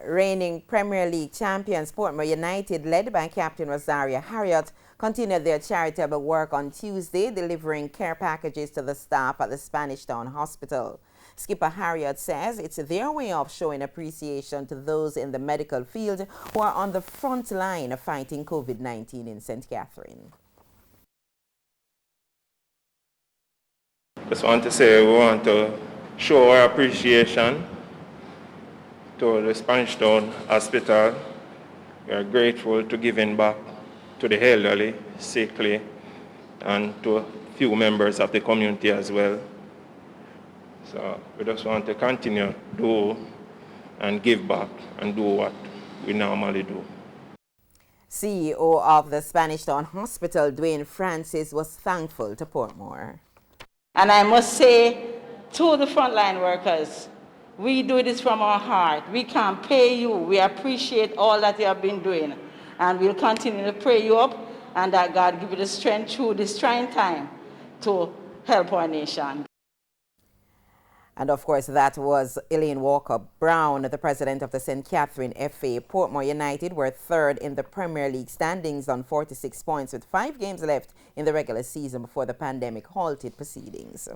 Reigning Premier League champions Portmore United, led by Captain Rosario Harriott, continued their charitable work on Tuesday, delivering care packages to the staff at the Spanish Town Hospital. Skipper Harriott says it's their way of showing appreciation to those in the medical field who are on the front line of fighting COVID-19 in St. Catherine. Just want to say we want to show our appreciation to the Spanish Town Hospital. We are grateful to giving back to the elderly, sickly, and to a few members of the community as well. So we just want to continue to do and give back and do what we normally do. CEO of the Spanish Town Hospital, Dwayne Francis, was thankful to Portmore. And I must say to the frontline workers, we do this from our heart. We can't pay you. We appreciate all that you have been doing. And we'll continue to pray you up and that God give you the strength through this trying time to help our nation. And of course, that was Elaine Walker Brown, the president of the St. Catherine FA. Portmore United were third in the Premier League standings on 46 points with 5 games left in the regular season before the pandemic halted proceedings.